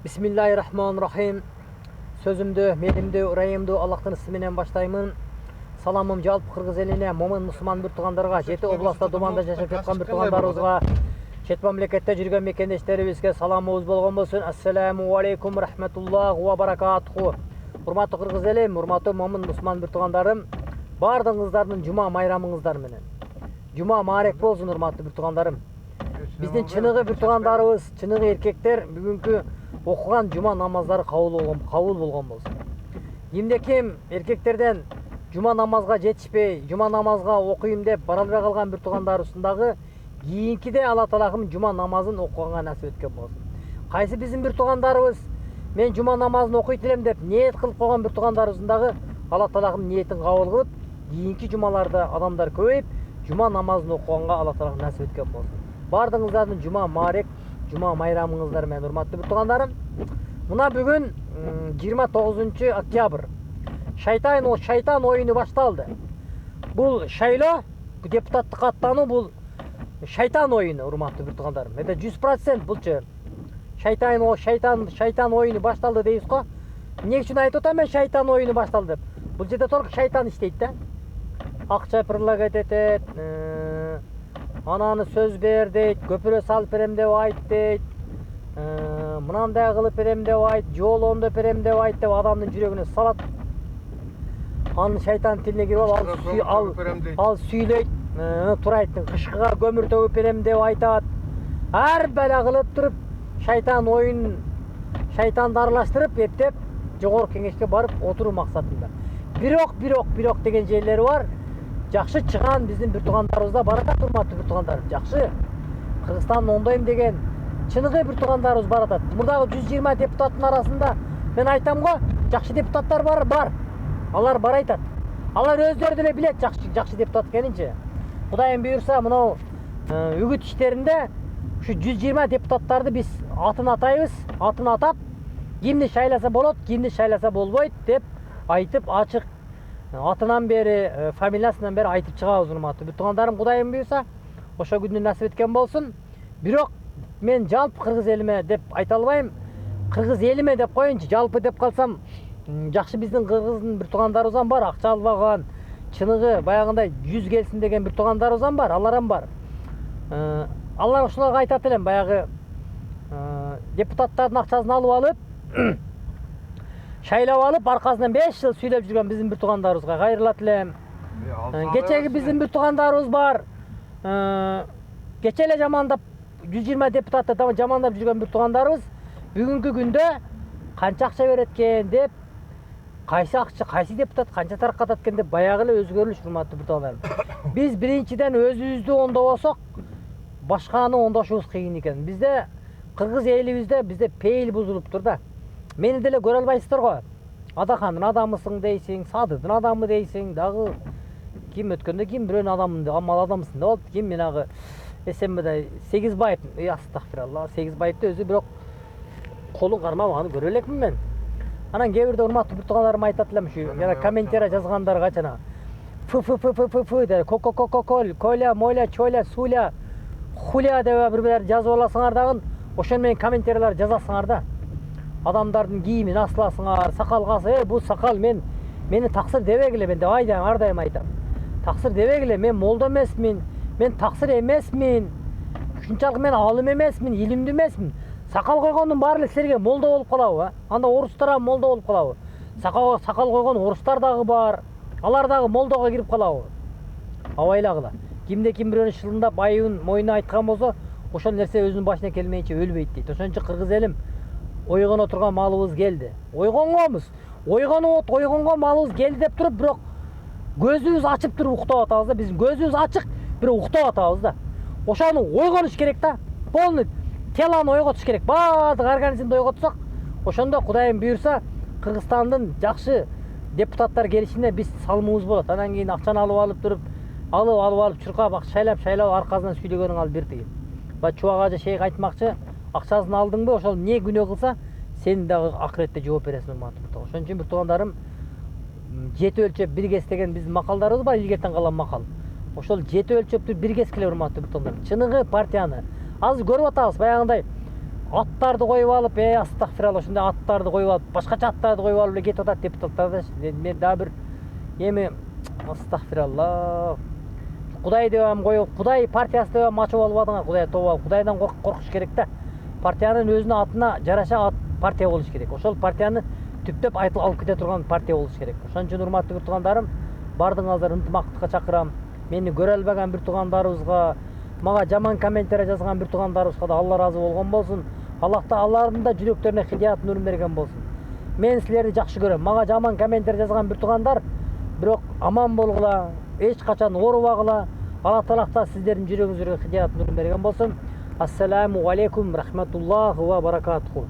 Bismillahirrahmanirrahim. Sözümdü, menimdi, urayımdı Allah'tan isminden başlayımın. Salamım жалпы Кыргыз элине, момун мусулман bir тугандарга, жети областта думанда жашап жаткан bir тугандарыбызга, чет мамлекетте жүргөн мекендештерибизге саламыбыз болгон болсун. Ассаламу алейкум рахматуллахи ва баракатуху. Урматтуу Кыргыз элим, урматтуу момун мусулман bir тугандарым, баардыгыңыздардын жума майрамыңыздар менен. Жума маарек болсун, урматтуу bir тугандарым. Биздин чыныгы bir тугандарыбыз, чыныгы эркектер бүгүнкү окуган жума намаздары кабыл болгон болсун. Кимде ким эркектерден жума намазга жетишпей, жума намазга окуйм деп бара албай калган bir тугандарыбыздагы кийинкиде Алла Таалам жума намазын окуганга насип эткөн болсун. Кайсы биздин bir тугандарыбыз мен жума намазын окуйт элем деп ниет кылып койгон bir тугандарыбыздагы Алла Таалам ниетин кабыл кылып, кийинки жумаларда адамдар көбөйүп, жума намазын окуганга Алла Таалам насип эткөн болсун. Бардыңыздардын жума маарек, жума майрамыңыздар менен урматтуу bir тугандарым. Мына бүгүн 29 октябрь. Шайтан оюну башталды. Бул шайлоо, депутаттык аттануу бул шайтан оюну, урматтуу bir тугандарым. Это 100% булчу. Шайтан оюну башталды дейбиз го. Эмне үчүн айтып атам мен шайтан оюну башталды деп? Бул жерде только шайтан иштейт да. Акча предлагать этет, ананы сөз бер дейт, көпүрө салып берем деп айт дейт, мынандай кылып берем деп айт, жолондо берем деп айт деп адамдын жүрөгүнө салат. Анын шайтан тилине кирип ал сүйлөйт, турайттын кышкыга көмүр төгүп берем деп айтат. Ар бала кылып туруп шайтан оюн, шайтанды аралаштырып эптеп жогорку кеңешке барып отуруу максатында. Бирок деген жерлери бар. Жакшы чыган биздин bir тугандарыбызда бар атат, урматтуу bir тугандарым. Жакшы. Кыргызстан оңдойм деген чыныгы bir тугандарыбыз бар атат. Мурдагы 120 депутаттын арасында мен айтам го, жакшы депутаттар бар. Алар бар айтат. Алар өздөрү деле билет жакшы депутат экенинчи. Кудайым буйрса, мынау үгүт иштеринде ушу 120 депутаттарды биз атын атайбыз, атын атап, кимди шайласа болот, кимди шайласа болбойт деп айтып ачык атынан бери, фамилиясынан бери айтып чыгабыз, урматтуу bir тугандарым. Кудайым буйрса, ошо күндү насип эткен болсун. Бирок мен жалпы кыргыз элиме деп айта албайм. Кыргыз элиме деп коеюнчу, жалпы деп калсам, жакшы биздин кыргыздын bir тугандарыбыз бар, акча албаган, чыныгы баягындай 100 келсин деген bir тугандарыбыз бар, аларам бар. Алар ошолорго айтат элем, баягы депутаттардын акчасын алып шайлап алып, аркасынан 5 жыл сүйлөп жүргөн биздин bir тугандарыбызга кайрылат элем. Кечеги биздин bir тугандарыбыз бар. Кече эле жамандап 120 депутатты жамандап жүргөн bir тугандарыбыз бүгүнкү күндө канча акча берет экен деп, кайсы депутат канча таркатат экен деп баягы эле өзгөрүлүш, урматтуу bir тугандарым. Биз биринчиден өзүбүздү оңдобосок, башканы оңдошубуз кыйын экен. Бизде кыргыз элибизде бизде пейил бузулуптур да. Мени деле көрө албайсыздар го. Адахандын адамысың дейсиң, Садырдын адамы дейсиң, дагы ким өткөндө ким бирөөнүн адамын, амал адамысың деп болуп, ким мен агы СМБде Сегизбаев, астагфиралла, Сегизбаевди өзү бирок колун кармап аны көрө элекмин мен. Анан кээ бирде урматтуу bir тугандарым айтат элем, ушу жана комментарий жазгандарга жана деп коля, моля, чоля, суля, хуля деп бир жазып аласыңар дагы, ошон менен комментарийлер жазасыңар да. Адамдардын кийимин асласыңар, сакалгасы, бул сакал мени таксыр дебегиле мен деп ардайым айтам. Таксыр дебегиле, мен молдо эмесмин, мен таксыр эмесмин. Ушунчалык мен алым эмесмин, илимдүү эмесмин. Сакал койгондун баары эле силерге молдо болуп калабы? Анда орустар да молдо болуп калабы? Сакал койгон орустар дагы бар. Алар дагы молдого кирип калабы? Абайлагыла. Кимде ким бирөөнү шылындап, айыбын мойнуна айткан болсо, ошол нерсе өзүнүн башына келмейинче өлбөйт дейт. Ошончо кыргыз элим ойгоно турган малыбыз келди. Ойгонго малыбыз келди деп туруп, бирок көзүбүз ачып туруп уктап атабыз да. Биздин көзүбүз ачык, бирок уктап атабыз да. Ошону ойгонуш керек да. Полный теланы ойготуш керек. Баардык организмди ойготсок, ошондо Кудайым буйрса, Кыргызстандын жакшы депутаттар келишине биз салымыбыз болот. Анан кийин акчаны алып туруп, алып чуркап, шайлап аркасынан сүйлөгөнүң ал бир тыйын. Ба Чубак шейх айтмакчы, акчасын алдыңбы, ошол не күнөө кылса, сен дагы акыретте жооп бересиң, урматтуу. Ошон үчүн bir тугандарым, жети өлчөп бир кес деген биздин макалдарыбыз бар, илгертен калган макал. Ошол жети өлчөптү бир кескиле, урматтуу bir тугандарым. Чыныгы партияны азыр көрүп атабыз, баягындай аттарды коюп алып, астагфиралла, ушундай аттарды коюп алып, башкача аттарды коюп алып эле кетип атат депутаттар. Мен дагы бир эми астагфиралла. Кудай деп ham коюп, Кудай партиясы деп ham ачып албадыңар, Кудай тобо. Кудайдан коркуш керек да. Партиянын өзүнүн атына жараша партия болуш керек. Ошол партияны түптөп айтып алып кете турган партия болуш керек. Ошон үчүн урматтуу бир туугандарым, бардыгыңарга ынтымактыкка чакырам. Мени көрө албаган бир туугандарыбызга, мага жаман комментарий жазган бир туугандарыбызга да Алла ыраазы болгон болсун. Аллахтын да жүрөктөрүнө хидият нурун берген болсун. Мен силерди жакшы көрөм. Мага жаман комментарий жазган бир туугандар, бирок аман болгула, эч качан оорубагыла. Алла Таала сиздердин жүрөгүңүзгө хидият нурун берген болсун. Ассаламу алейкум рахматуллахи ва баракатуху.